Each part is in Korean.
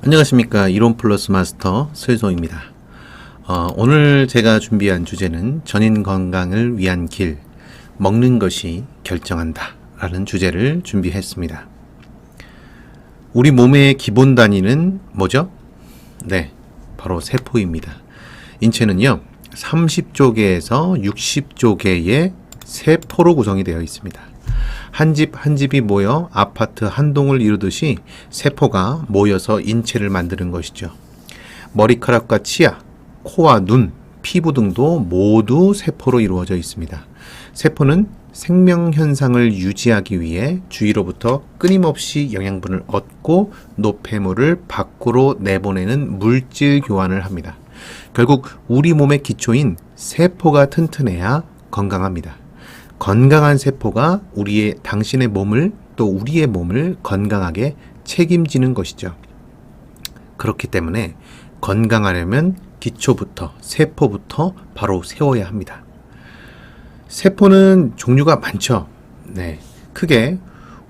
안녕하십니까. 이론 플러스 마스터 슬송입니다. 오늘 제가 준비한 주제는 전인 건강을 위한 길, 먹는 것이 결정한다 라는 주제를 준비했습니다. 우리 몸의 기본 단위는 뭐죠? 네, 바로 세포입니다. 인체는요, 30조 개에서 60조 개의 세포로 구성이 되어 있습니다. 한 집 한 집이 모여 아파트 한 동을 이루듯이 세포가 모여서 인체를 만드는 것이죠. 머리카락과 치아, 코와 눈, 피부 등도 모두 세포로 이루어져 있습니다. 세포는 생명 현상을 유지하기 위해 주위로부터 끊임없이 영양분을 얻고 노폐물을 밖으로 내보내는 물질 교환을 합니다. 결국 우리 몸의 기초인 세포가 튼튼해야 건강합니다. 건강한 세포가 당신의 몸을 또 우리의 몸을 건강하게 책임지는 것이죠. 그렇기 때문에 건강하려면 기초부터 세포부터 바로 세워야 합니다. 세포는 종류가 많죠. 네, 크게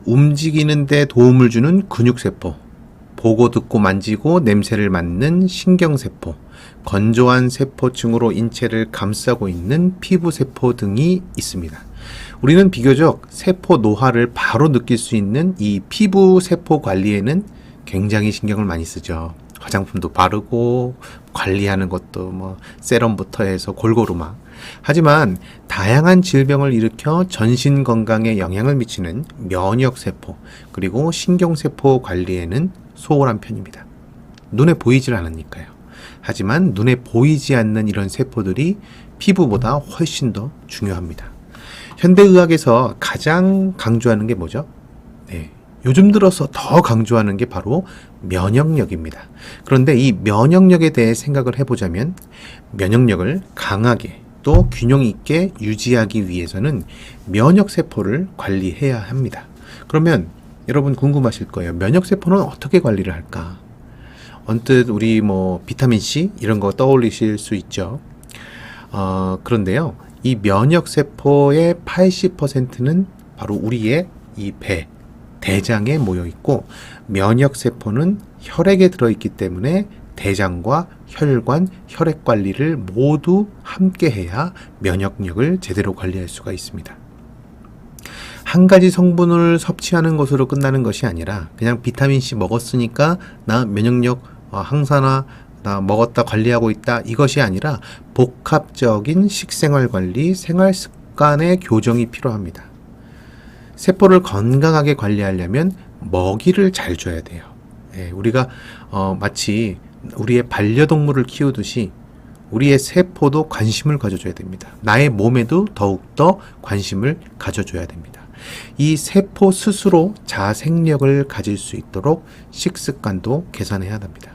움직이는 데 도움을 주는 근육세포, 보고 듣고 만지고 냄새를 맡는 신경세포, 건조한 세포층으로 인체를 감싸고 있는 피부세포 등이 있습니다. 우리는 비교적 세포 노화를 바로 느낄 수 있는 이 피부세포 관리에는 굉장히 신경을 많이 쓰죠. 화장품도 바르고 관리하는 것도 세럼부터 해서 골고루 막. 하지만 다양한 질병을 일으켜 전신 건강에 영향을 미치는 면역세포 그리고 신경세포 관리에는 소홀한 편입니다. 눈에 보이질 않으니까요. 하지만 눈에 보이지 않는 이런 세포들이 피부보다 훨씬 더 중요합니다. 현대의학에서 가장 강조하는 게 뭐죠? 네, 요즘 들어서 더 강조하는 게 바로 면역력입니다. 그런데 이 면역력에 대해 생각을 해보자면 면역력을 강하게 또 균형 있게 유지하기 위해서는 면역세포를 관리해야 합니다. 그러면 여러분 궁금하실 거예요. 면역세포는 어떻게 관리를 할까? 언뜻 우리 비타민C 이런 거 떠올리실 수 있죠. 그런데요. 이 면역세포의 80%는 바로 우리의 이 배, 대장에 모여 있고 면역세포는 혈액에 들어있기 때문에 대장과 혈관, 혈액 관리를 모두 함께 해야 면역력을 제대로 관리할 수가 있습니다. 한 가지 성분을 섭취하는 것으로 끝나는 것이 아니라 그냥 비타민C 먹었으니까 나 면역력 항산화 나 먹었다 관리하고 있다 이것이 아니라 복합적인 식생활 관리, 생활 습관의 교정이 필요합니다. 세포를 건강하게 관리하려면 먹이를 잘 줘야 돼요. 우리가 마치 우리의 반려동물을 키우듯이 우리의 세포도 관심을 가져줘야 됩니다. 나의 몸에도 더욱더 관심을 가져줘야 됩니다. 이 세포 스스로 자생력을 가질 수 있도록 식습관도 개선해야 합니다.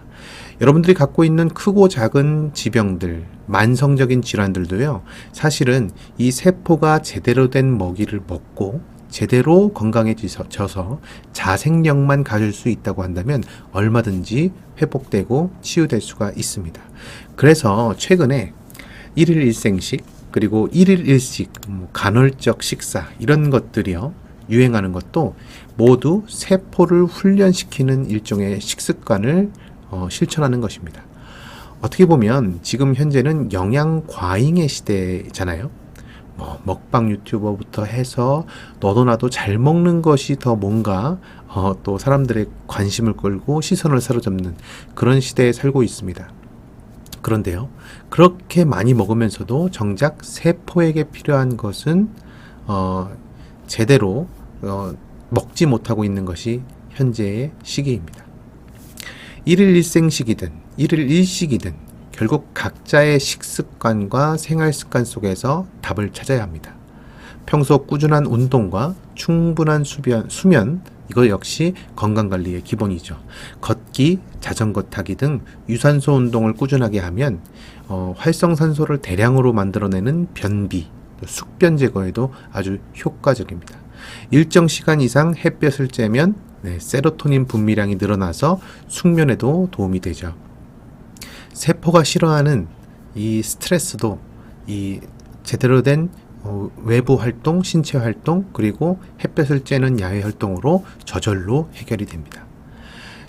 여러분들이 갖고 있는 크고 작은 질병들, 만성적인 질환들도요, 사실은 이 세포가 제대로 된 먹이를 먹고 제대로 건강해져서 자생력만 가질 수 있다고 한다면 얼마든지 회복되고 치유될 수가 있습니다. 그래서 최근에 1일 1생식 그리고 1일 1식 간헐적 식사 이런 것들이요 유행하는 것도 모두 세포를 훈련시키는 일종의 식습관을 실천하는 것입니다. 어떻게 보면 지금 현재는 영양 과잉의 시대잖아요. 먹방 유튜버부터 해서 너도 나도 잘 먹는 것이 더 뭔가 또 사람들의 관심을 끌고 시선을 사로잡는 그런 시대에 살고 있습니다. 그런데요, 그렇게 많이 먹으면서도 정작 세포에게 필요한 것은 제대로 먹지 못하고 있는 것이 현재의 시기입니다. 1일 1생식이든 1일 1식이든 결국 각자의 식습관과 생활습관 속에서 답을 찾아야 합니다. 평소 꾸준한 운동과 충분한 수면 이거 역시 건강관리의 기본이죠. 걷기, 자전거 타기 등 유산소 운동을 꾸준하게 하면 활성산소를 대량으로 만들어내는 변비, 숙변 제거에도 아주 효과적입니다. 일정 시간 이상 햇볕을 쬐면 세로토닌 분비량이 늘어나서 숙면에도 도움이 되죠. 세포가 싫어하는 이 스트레스도 이 제대로 된 외부 활동, 신체 활동, 그리고 햇볕을 쬐는 야외 활동으로 저절로 해결이 됩니다.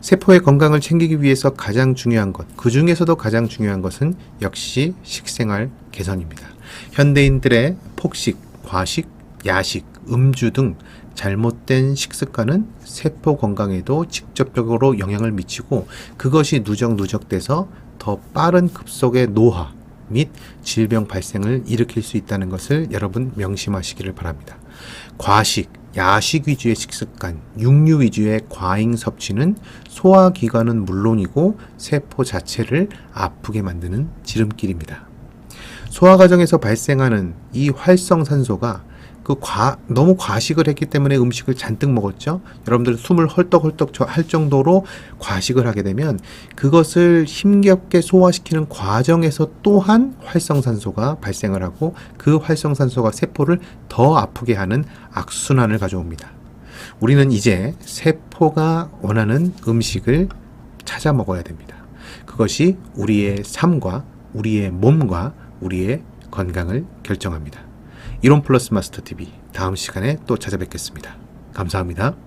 세포의 건강을 챙기기 위해서 가장 중요한 것, 그 중에서도 가장 중요한 것은 역시 식생활 개선입니다. 현대인들의 폭식, 과식, 야식, 음주 등 잘못된 식습관은 세포 건강에도 직접적으로 영향을 미치고 그것이 누적돼서 더 빠른 급속의 노화 및 질병 발생을 일으킬 수 있다는 것을 여러분 명심하시기를 바랍니다. 과식, 야식 위주의 식습관, 육류 위주의 과잉 섭취는 소화기관은 물론이고 세포 자체를 아프게 만드는 지름길입니다. 소화 과정에서 발생하는 이 활성산소가 너무 과식을 했기 때문에 음식을 잔뜩 먹었죠. 여러분들 숨을 헐떡헐떡 할 정도로 과식을 하게 되면 그것을 힘겹게 소화시키는 과정에서 또한 활성산소가 발생을 하고 그 활성산소가 세포를 더 아프게 하는 악순환을 가져옵니다. 우리는 이제 세포가 원하는 음식을 찾아 먹어야 됩니다. 그것이 우리의 삶과 우리의 몸과 우리의 건강을 결정합니다. 이론 플러스 마스터 TV 다음 시간에 또 찾아뵙겠습니다. 감사합니다.